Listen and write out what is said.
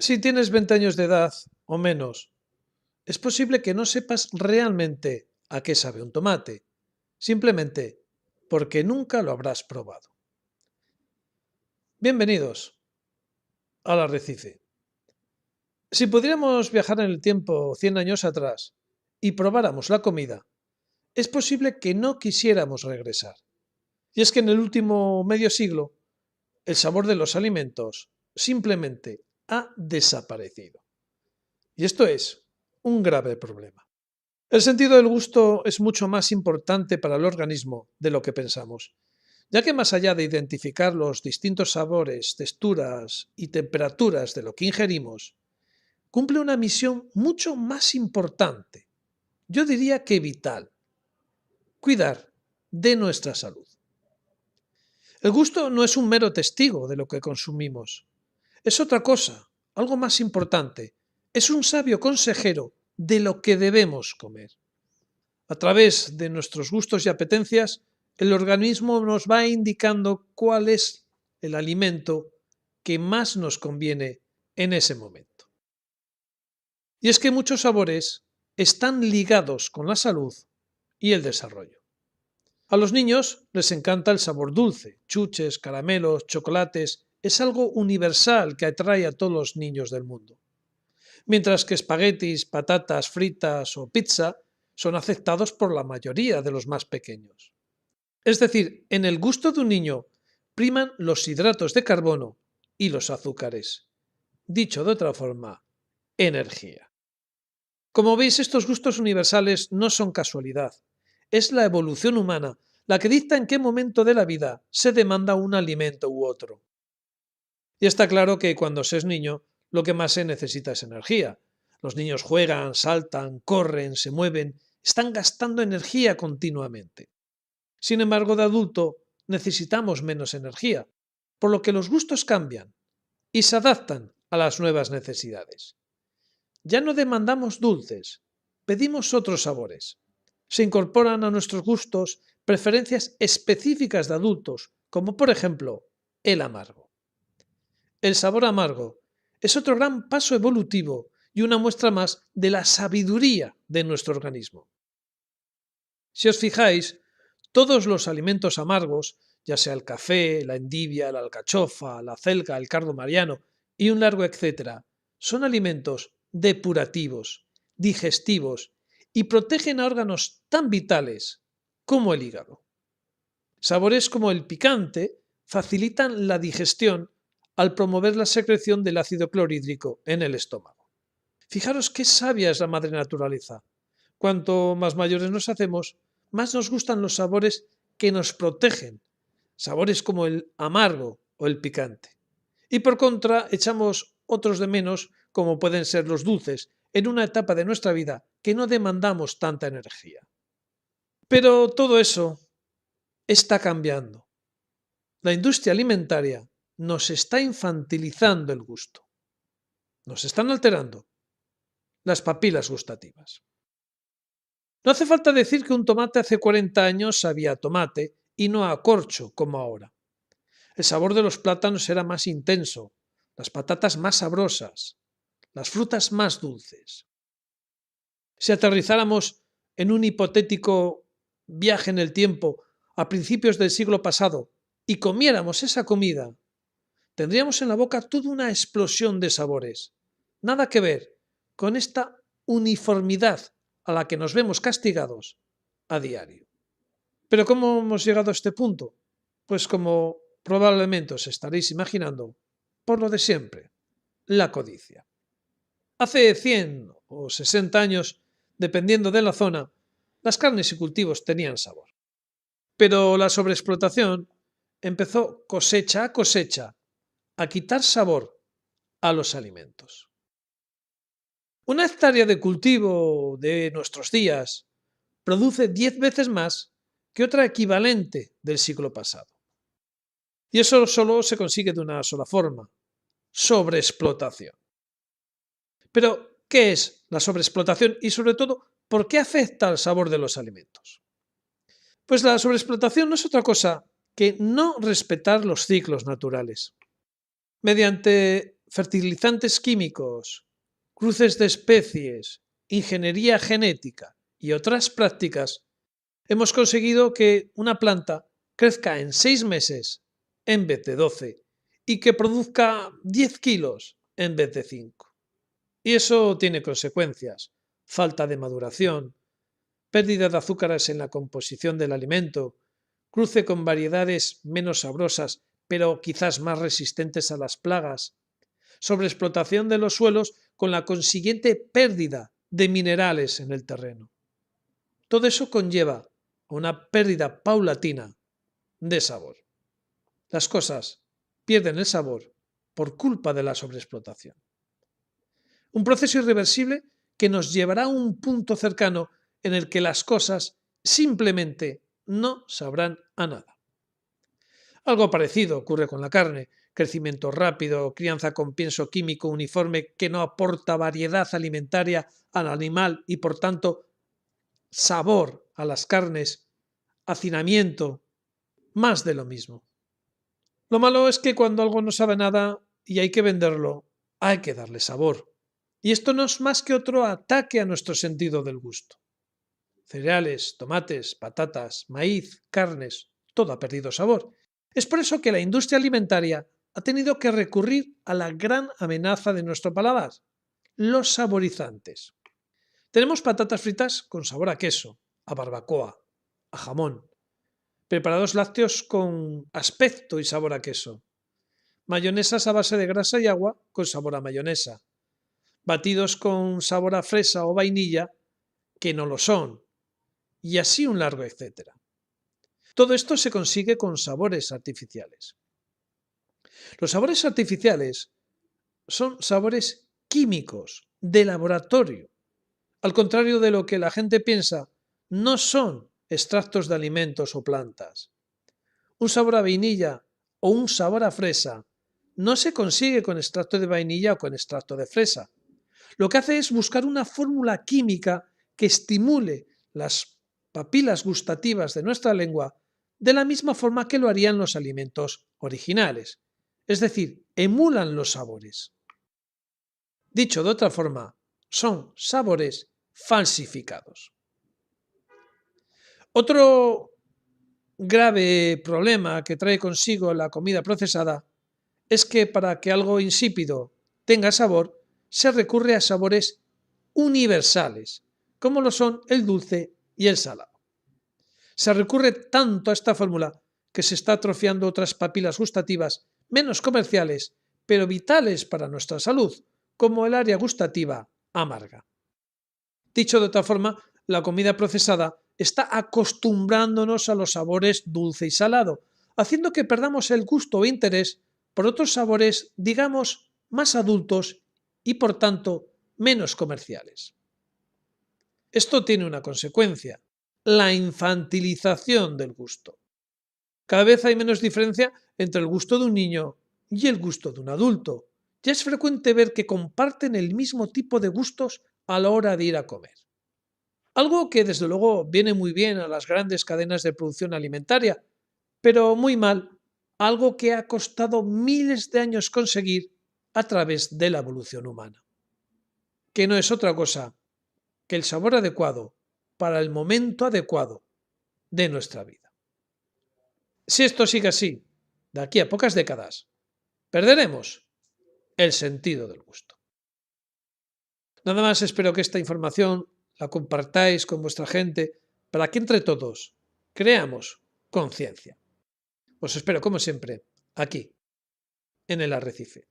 Si tienes 20 años de edad o menos, es posible que no sepas realmente a qué sabe un tomate, simplemente porque nunca lo habrás probado. Bienvenidos al Arrecife. Si pudiéramos viajar en el tiempo 100 años atrás y probáramos la comida, es posible que no quisiéramos regresar. Y es que en el último medio siglo, el sabor de los alimentos simplemente ha desaparecido. Y esto es un grave problema. El sentido del gusto es mucho más importante para el organismo de lo que pensamos, ya que más allá de identificar los distintos sabores, texturas y temperaturas de lo que ingerimos, cumple una misión mucho más importante, yo diría que vital: cuidar de nuestra salud. El gusto no es un mero testigo de lo que consumimos, es otra cosa, algo más importante, es un sabio consejero de lo que debemos comer. A través de nuestros gustos y apetencias, el organismo nos va indicando cuál es el alimento que más nos conviene en ese momento. Y es que muchos sabores están ligados con la salud y el desarrollo. A los niños les encanta el sabor dulce, chuches, caramelos, chocolates, es algo universal que atrae a todos los niños del mundo. Mientras que espaguetis, patatas fritas o pizza son aceptados por la mayoría de los más pequeños. Es decir, en el gusto de un niño priman los hidratos de carbono y los azúcares. Dicho de otra forma, energía. Como veis, estos gustos universales no son casualidad. Es la evolución humana la que dicta en qué momento de la vida se demanda un alimento u otro. Y está claro que cuando se es niño, lo que más se necesita es energía. Los niños juegan, saltan, corren, se mueven, están gastando energía continuamente. Sin embargo, de adulto necesitamos menos energía, por lo que los gustos cambian y se adaptan a las nuevas necesidades. Ya no demandamos dulces, pedimos otros sabores. Se incorporan a nuestros gustos preferencias específicas de adultos, como por ejemplo el amargo. El sabor amargo es otro gran paso evolutivo y una muestra más de la sabiduría de nuestro organismo. Si os fijáis, todos los alimentos amargos, ya sea el café, la endivia, la alcachofa, la celga, el cardo mariano y un largo etcétera, son alimentos depurativos, digestivos y protegen a órganos tan vitales como el hígado. Sabores como el picante facilitan la digestión al promover la secreción del ácido clorhídrico en el estómago. Fijaros qué sabia es la madre naturaleza. Cuanto más mayores nos hacemos, más nos gustan los sabores que nos protegen, sabores como el amargo o el picante. Y por contra, echamos otros de menos, como pueden ser los dulces, en una etapa de nuestra vida que no demandamos tanta energía. Pero todo eso está cambiando. La industria alimentaria nos está infantilizando el gusto. Nos están alterando las papilas gustativas. No hace falta decir que un tomate hace 40 años sabía a tomate y no a corcho como ahora. El sabor de los plátanos era más intenso, las patatas más sabrosas, las frutas más dulces. Si aterrizáramos en un hipotético viaje en el tiempo a principios del siglo pasado y comiéramos esa comida, tendríamos en la boca toda una explosión de sabores. Nada que ver con esta uniformidad a la que nos vemos castigados a diario. Pero ¿cómo hemos llegado a este punto? Pues como probablemente os estaréis imaginando, por lo de siempre, la codicia. Hace 100 o 60 años, dependiendo de la zona, las carnes y cultivos tenían sabor. Pero la sobreexplotación empezó cosecha a cosecha a quitar sabor a los alimentos. Una hectárea de cultivo de nuestros días produce 10 veces más que otra equivalente del siglo pasado. Y eso solo se consigue de una sola forma: sobreexplotación. Pero, ¿qué es la sobreexplotación y, sobre todo, por qué afecta al sabor de los alimentos? Pues la sobreexplotación no es otra cosa que no respetar los ciclos naturales. Mediante fertilizantes químicos, cruces de especies, ingeniería genética y otras prácticas, hemos conseguido que una planta crezca en 6 meses en vez de 12 y que produzca 10 kilos en vez de 5. Y eso tiene consecuencias: falta de maduración, pérdida de azúcares en la composición del alimento, cruce con variedades menos sabrosas pero quizás más resistentes a las plagas, sobreexplotación de los suelos con la consiguiente pérdida de minerales en el terreno. Todo eso conlleva una pérdida paulatina de sabor. Las cosas pierden el sabor por culpa de la sobreexplotación. Un proceso irreversible que nos llevará a un punto cercano en el que las cosas simplemente no sabrán a nada. Algo parecido ocurre con la carne: crecimiento rápido, crianza con pienso químico uniforme que no aporta variedad alimentaria al animal y por tanto sabor a las carnes, hacinamiento, más de lo mismo. Lo malo es que cuando algo no sabe nada y hay que venderlo, hay que darle sabor. Y esto no es más que otro ataque a nuestro sentido del gusto. Cereales, tomates, patatas, maíz, carnes, todo ha perdido sabor. Es por eso que la industria alimentaria ha tenido que recurrir a la gran amenaza de nuestro paladar: los saborizantes. Tenemos patatas fritas con sabor a queso, a barbacoa, a jamón, preparados lácteos con aspecto y sabor a queso, mayonesas a base de grasa y agua con sabor a mayonesa, batidos con sabor a fresa o vainilla que no lo son, y así un largo etcétera. Todo esto se consigue con sabores artificiales. Los sabores artificiales son sabores químicos de laboratorio. Al contrario de lo que la gente piensa, no son extractos de alimentos o plantas. Un sabor a vainilla o un sabor a fresa no se consigue con extracto de vainilla o con extracto de fresa. Lo que hace es buscar una fórmula química que estimule las papilas gustativas de nuestra lengua de la misma forma que lo harían los alimentos originales. Es decir, emulan los sabores. Dicho de otra forma, son sabores falsificados. Otro grave problema que trae consigo la comida procesada es que para que algo insípido tenga sabor, se recurre a sabores universales, como lo son el dulce y el salado. Se recurre tanto a esta fórmula que se está atrofiando otras papilas gustativas menos comerciales, pero vitales para nuestra salud, como el área gustativa amarga. Dicho de otra forma, la comida procesada está acostumbrándonos a los sabores dulce y salado, haciendo que perdamos el gusto o interés por otros sabores, digamos, más adultos y por tanto menos comerciales. Esto tiene una consecuencia: la infantilización del gusto. Cada vez hay menos diferencia entre el gusto de un niño y el gusto de un adulto. Ya es frecuente ver que comparten el mismo tipo de gustos a la hora de ir a comer. Algo que desde luego viene muy bien a las grandes cadenas de producción alimentaria, pero muy mal algo que ha costado miles de años conseguir a través de la evolución humana, que no es otra cosa que el sabor adecuado para el momento adecuado de nuestra vida. Si esto sigue así, de aquí a pocas décadas, perderemos el sentido del gusto. Nada más, espero que esta información la compartáis con vuestra gente para que entre todos creamos conciencia. Os espero, como siempre, aquí, en el Arrecife.